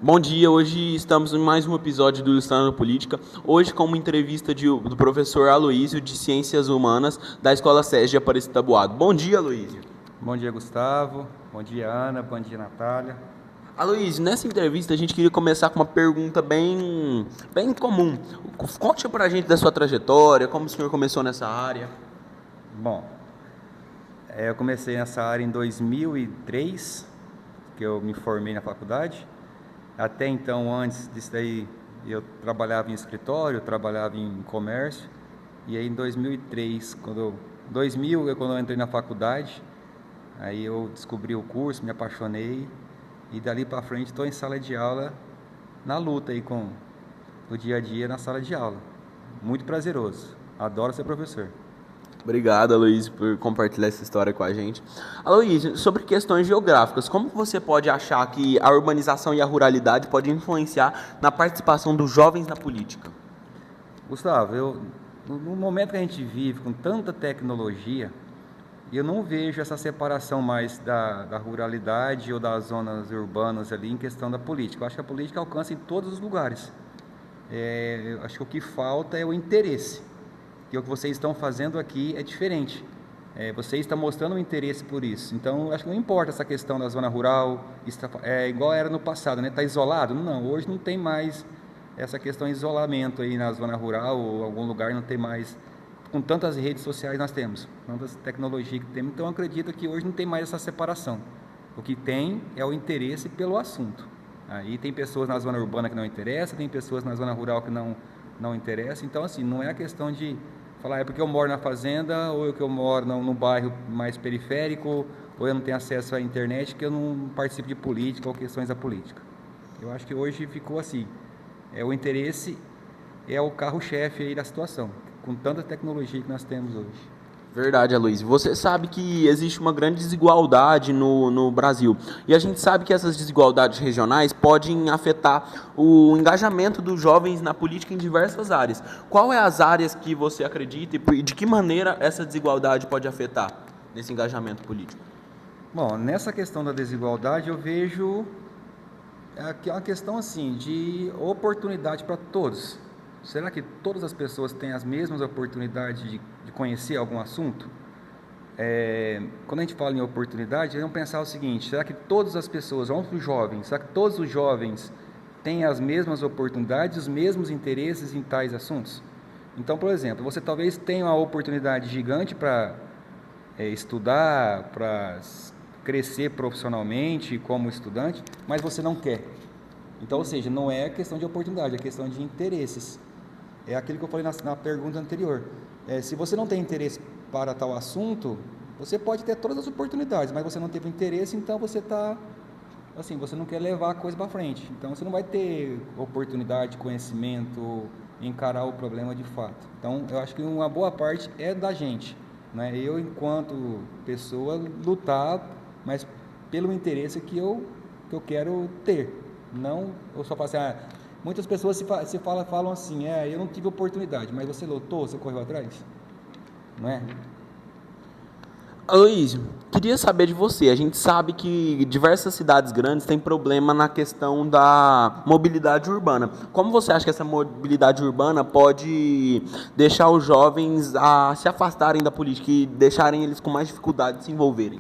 Bom dia, hoje estamos em mais um episódio do Ilustrando Política, hoje com uma entrevista do professor Aloísio, de Ciências Humanas, da Escola SESI de Aparecida Taboado. Bom dia, Aloísio. Bom dia, Gustavo. Bom dia, Ana. Bom dia, Natália. Aloísio, nessa entrevista a gente queria começar com uma pergunta bem comum. Conte pra gente da sua trajetória, como o senhor começou nessa área. Bom, eu comecei nessa área em 2003, que eu me formei na faculdade. Até então, antes disso daí, eu trabalhava em escritório, trabalhava em comércio. E aí, em 2003, quando eu entrei na faculdade, aí eu descobri o curso, me apaixonei. E dali para frente estou em sala de aula, na luta aí com o dia a dia na sala de aula. Muito prazeroso. Adoro ser professor. Obrigado, Aloísio, por compartilhar essa história com a gente. Aloísio, sobre questões geográficas, como você pode achar que a urbanização e a ruralidade podem influenciar na participação dos jovens na política? Gustavo, no momento que a gente vive com tanta tecnologia, eu não vejo essa separação mais da ruralidade ou das zonas urbanas ali em questão da política. Eu acho que a política alcança em todos os lugares. Eu acho que o que falta é o interesse. E o que vocês estão fazendo aqui é diferente. Vocês estão mostrando um interesse por isso. Então, acho que não importa essa questão da zona rural, igual era no passado, né? Está isolado? Não, hoje não tem mais essa questão de isolamento aí na zona rural ou algum lugar não tem mais. Com tantas redes sociais nós temos, tantas tecnologias que temos, então eu acredito que hoje não tem mais essa separação. O que tem é o interesse pelo assunto. Aí tem pessoas na zona urbana que não interessam, tem pessoas na zona rural que não interessam. Então, assim, não é a questão de falar é porque eu moro na fazenda ou que eu moro num bairro mais periférico ou eu não tenho acesso à internet que eu não participo de política ou questões da política. Eu acho que hoje ficou assim. O interesse é o carro-chefe aí da situação, com tanta tecnologia que nós temos hoje. Verdade, Aloysio. Você sabe que existe uma grande desigualdade no Brasil. E a gente sabe que essas desigualdades regionais podem afetar o engajamento dos jovens na política em diversas áreas. Qual é as áreas que você acredita e de que maneira essa desigualdade pode afetar nesse engajamento político? Bom, nessa questão da desigualdade eu vejo que é uma questão assim de oportunidade para todos. Será que todas as pessoas têm as mesmas oportunidades de conhecer algum assunto? Quando a gente fala em oportunidade, vamos pensar o seguinte: será que todas as pessoas, vamos para os jovens, será que todos os jovens têm as mesmas oportunidades, os mesmos interesses em tais assuntos? Então, por exemplo, você talvez tenha uma oportunidade gigante para estudar, para crescer profissionalmente como estudante, mas você não quer. Então, ou seja, não é questão de oportunidade, é questão de interesses. É aquilo que eu falei na pergunta anterior. Se você não tem interesse para tal assunto, você pode ter todas as oportunidades, mas você não teve interesse, então você está, assim, você não quer levar a coisa para frente. Então você não vai ter oportunidade, conhecimento, encarar o problema de fato. Então eu acho que uma boa parte é da gente, né? Eu, enquanto pessoa, lutar, mas pelo interesse que eu quero ter. Não, eu só falo assim, muitas pessoas falam assim, eu não tive oportunidade, mas você lutou, você correu atrás? Não é? Aloysio, queria saber de você. A gente sabe que diversas cidades grandes têm problema na questão da mobilidade urbana. Como você acha que essa mobilidade urbana pode deixar os jovens a se afastarem da política e deixarem eles com mais dificuldade de se envolverem?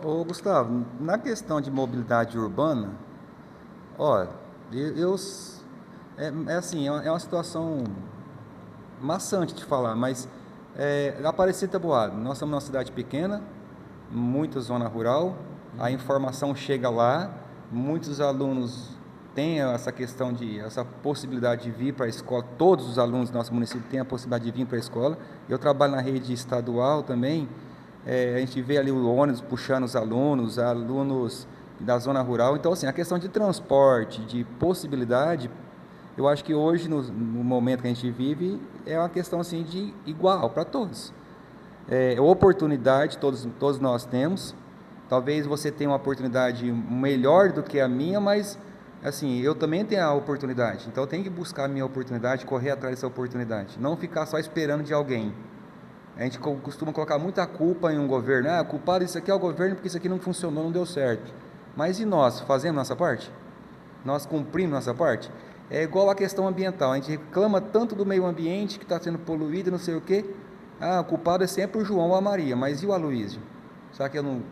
Ô Gustavo, na questão de mobilidade urbana, olha, assim, é uma situação maçante de falar, mas Aparecida Taboado, nós estamos numa cidade pequena, muita zona rural, a informação chega lá, muitos alunos têm essa possibilidade de vir para a escola, todos os alunos do nosso município têm a possibilidade de vir para a escola. Eu trabalho na rede estadual também, a gente vê ali o ônibus puxando os alunos da zona rural. Então, assim, a questão de transporte, de possibilidade, eu acho que hoje, no momento que a gente vive, é uma questão assim de igual para todos. Oportunidade, todos nós temos. Talvez você tenha uma oportunidade melhor do que a minha, mas assim, eu também tenho a oportunidade. Então eu tenho que buscar a minha oportunidade, correr atrás dessa oportunidade. Não ficar só esperando de alguém. A gente costuma colocar muita culpa em um governo. Culpado isso aqui é o governo porque isso aqui não funcionou, não deu certo. Mas e nós? Fazemos nossa parte? Nós cumprimos nossa parte? É igual a questão ambiental, a gente reclama tanto do meio ambiente que está sendo poluído, não sei o quê. Ah, o culpado é sempre o João ou a Maria, mas e o Aloísio? Será que eu não,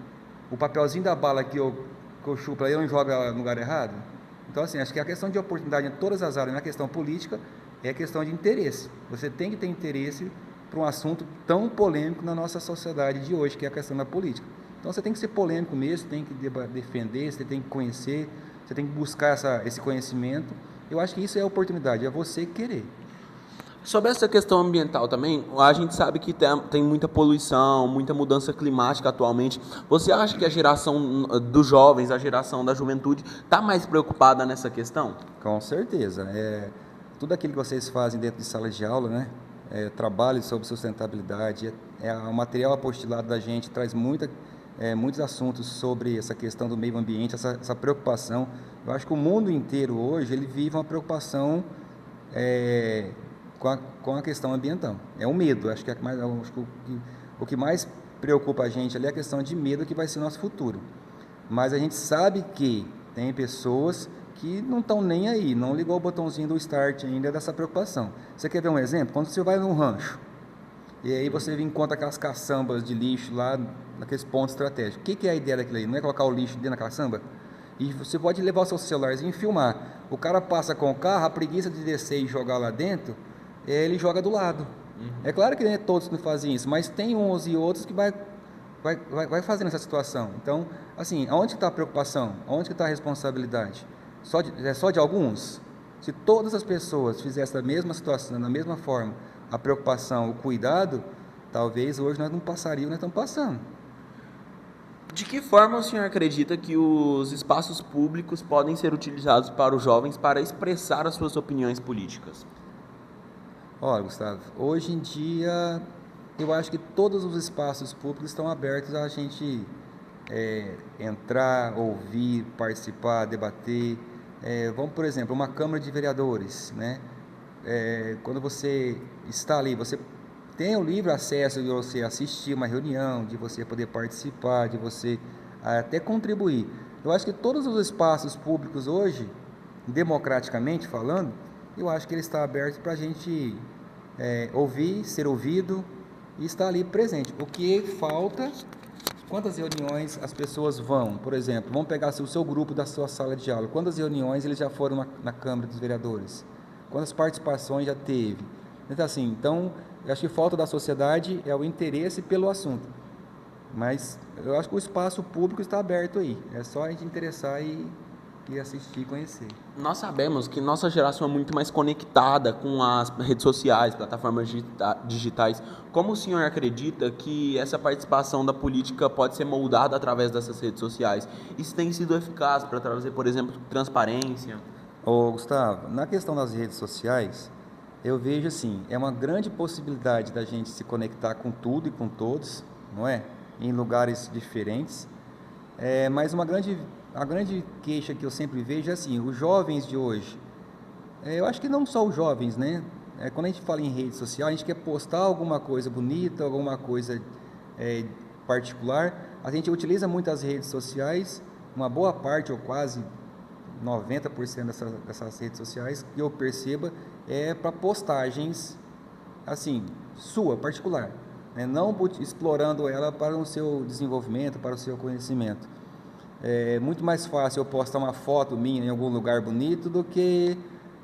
o papelzinho da bala que eu chupo aí, eu não jogo no lugar errado? Então, assim, acho que a questão de oportunidade em todas as áreas, na questão política, é questão de interesse. Você tem que ter interesse para um assunto tão polêmico na nossa sociedade de hoje, que é a questão da política. Então, você tem que ser polêmico mesmo, você tem que defender, você tem que conhecer, você tem que buscar esse conhecimento. Eu acho que isso é a oportunidade, é você querer. Sobre essa questão ambiental também, a gente sabe que tem muita poluição, muita mudança climática atualmente. Você acha que a geração dos jovens, a geração da juventude, está mais preocupada nessa questão? Com certeza. Tudo aquilo que vocês fazem dentro de sala de aula, né? Trabalho sobre sustentabilidade, o material apostilado da gente traz muitos assuntos sobre essa questão do meio ambiente, essa preocupação. Eu acho que o mundo inteiro hoje ele vive uma preocupação com a questão ambiental. É o medo. Acho que o que mais preocupa a gente ali é a questão de medo que vai ser o nosso futuro. Mas a gente sabe que tem pessoas que não estão nem aí, não ligou o botãozinho do start ainda dessa preocupação. Você quer ver um exemplo? Quando você vai num rancho, e aí você encontra aquelas caçambas de lixo lá, naqueles pontos estratégicos. O que é a ideia daquilo aí? Não é colocar o lixo dentro da caçamba? E você pode levar o seu celularzinho e filmar. O cara passa com o carro, a preguiça de descer e jogar lá dentro, ele joga do lado. É claro que nem todos não fazem isso, mas tem uns e outros que vai fazendo essa situação. Então, assim, aonde está a preocupação? Aonde está a responsabilidade? É só de alguns? Se todas as pessoas fizessem a mesma situação, da mesma forma, a preocupação, o cuidado, talvez hoje nós não passaríamos, nós estamos passando. De que forma o senhor acredita que os espaços públicos podem ser utilizados para os jovens para expressar as suas opiniões políticas? Olha, Gustavo, hoje em dia eu acho que todos os espaços públicos estão abertos a gente entrar, ouvir, participar, debater. Vamos, por exemplo, uma Câmara de Vereadores, né? Quando você está ali, você tem o livre acesso de você assistir uma reunião, de você poder participar, de você até contribuir. Eu acho que todos os espaços públicos hoje, democraticamente falando, eu acho que ele está aberto para a gente ouvir, ser ouvido e estar ali presente. O que falta, quantas reuniões as pessoas vão, por exemplo, vamos pegar o seu grupo da sua sala de aula, quantas reuniões eles já foram na Câmara dos Vereadores? Quantas participações já teve? Então, assim, eu acho que falta da sociedade é o interesse pelo assunto. Mas eu acho que o espaço público está aberto aí. É só a gente interessar e assistir e conhecer. Nós sabemos que nossa geração é muito mais conectada com as redes sociais, plataformas digitais. Como o senhor acredita que essa participação da política pode ser moldada através dessas redes sociais? Isso tem sido eficaz para trazer, por exemplo, transparência? Gustavo, na questão das redes sociais, eu vejo assim, é uma grande possibilidade da gente se conectar com tudo e com todos, não é? Em lugares diferentes. Mas a grande queixa que eu sempre vejo é assim, os jovens de hoje, eu acho que não só os jovens, né? Quando a gente fala em rede social, a gente quer postar alguma coisa bonita, alguma coisa particular, a gente utiliza muito as redes sociais, uma boa parte ou quase 90% dessas redes sociais, que eu perceba, para postagens, assim, sua, particular, né? Não explorando ela para o seu desenvolvimento, para o seu conhecimento. É muito mais fácil eu postar uma foto minha em algum lugar bonito do que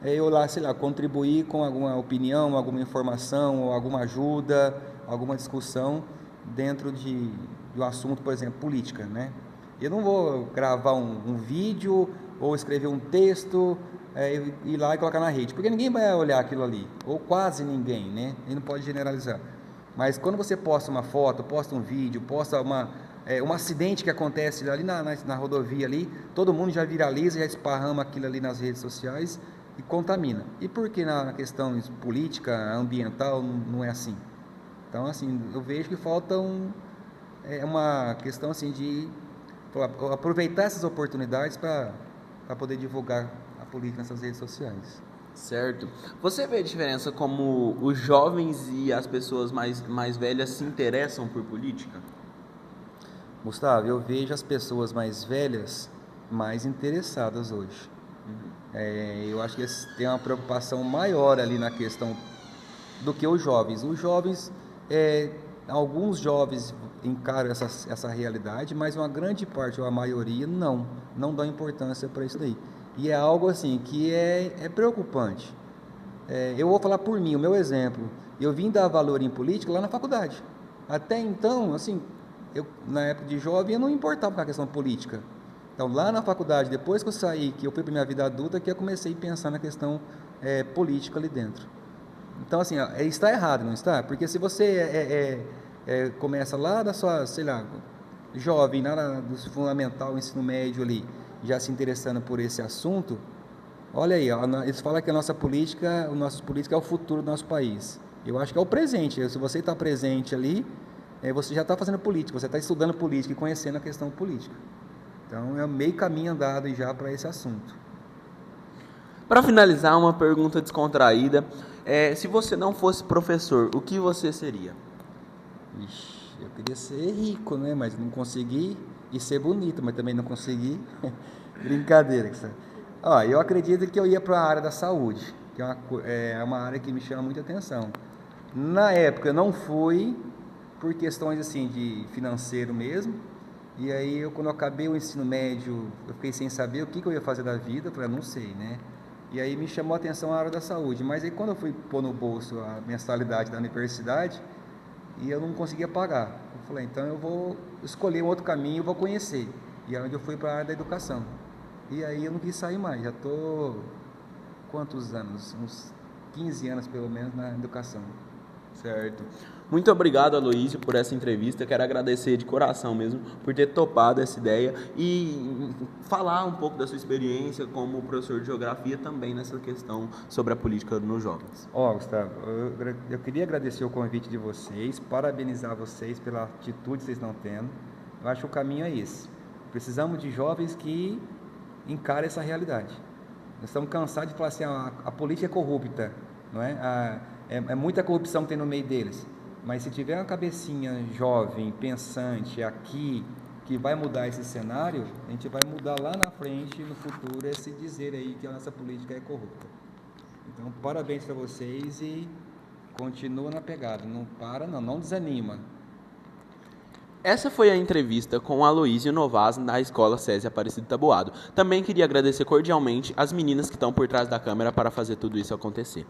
eu lá, sei lá, contribuir com alguma opinião, alguma informação, ou alguma ajuda, alguma discussão dentro de um assunto, por exemplo, política, né? Eu não vou gravar um vídeo ou escrever um texto, ir lá e colocar na rede, porque ninguém vai olhar aquilo ali, ou quase ninguém, né? A gente não pode generalizar. Mas quando você posta uma foto, posta um vídeo, posta um acidente que acontece ali na rodovia ali, todo mundo já viraliza, já esparrama aquilo ali nas redes sociais e contamina. E por que na questão política, ambiental, não é assim? Então, assim, eu vejo que falta uma questão assim de aproveitar essas oportunidades para poder divulgar a política nessas redes sociais. Certo. Você vê a diferença como os jovens e as pessoas mais velhas se interessam por política? Gustavo, eu vejo as pessoas mais velhas mais interessadas hoje. Eu acho que eles têm uma preocupação maior ali na questão do que os jovens. Os jovens, alguns jovens encaram essa realidade, mas uma grande parte, ou a maioria, não dão importância para isso daí. E é algo assim que é preocupante. Eu vou falar por mim, o meu exemplo. Eu vim dar valor em política lá na faculdade. Até então, assim, na época de jovem, eu não importava com a questão política. Então, lá na faculdade, depois que eu saí, que eu fui para minha vida adulta, que eu comecei a pensar na questão política ali dentro. Então, assim, está errado, não está? Porque se você começa lá da sua, sei lá, jovem, lá do fundamental, ensino médio ali, já se interessando por esse assunto, olha aí, eles falam que a nossa política, o nosso política é o futuro do nosso país. Eu acho que é o presente. Se você está presente ali, você já está fazendo política, você está estudando política e conhecendo a questão política. Então, é meio caminho andado já para esse assunto. Para finalizar, uma pergunta descontraída. Se você não fosse professor, o que você seria? Ixi, eu queria ser rico, né? Mas não consegui. E ser bonito, mas também não consegui. Brincadeira. Eu acredito que eu ia para a área da saúde, que é uma área que me chama muita atenção. Na época, eu não fui, por questões assim de financeiro mesmo. E aí, quando eu acabei o ensino médio, eu fiquei sem saber o que eu ia fazer da vida. Eu falei, não sei, né? E aí me chamou a atenção a área da saúde. Mas aí, quando eu fui pôr no bolso a mensalidade da universidade, e eu não conseguia pagar. Eu falei, então eu vou escolher um outro caminho, vou conhecer. E aí, onde eu fui para a área da educação. E aí, eu não quis sair mais. Já estou, quantos anos? Uns 15 anos, pelo menos, na educação. Certo. Muito obrigado, Aloísio, por essa entrevista. Quero agradecer de coração mesmo por ter topado essa ideia e falar um pouco da sua experiência como professor de geografia também nessa questão sobre a política nos jovens. Gustavo, eu queria agradecer o convite de vocês, parabenizar vocês pela atitude que vocês estão tendo. Eu acho que o caminho é esse. Precisamos de jovens que encarem essa realidade. Nós estamos cansados de falar assim, a política é corrupta, não é? É muita corrupção que tem no meio deles. Mas se tiver uma cabecinha jovem, pensante aqui, que vai mudar esse cenário, a gente vai mudar lá na frente, no futuro, esse dizer aí que a nossa política é corrupta. Então, parabéns para vocês e continua na pegada. Não para, não desanima. Essa foi a entrevista com Aloísio Novas da Escola SESI Aparecido Taboado. Também queria agradecer cordialmente as meninas que estão por trás da câmera para fazer tudo isso acontecer.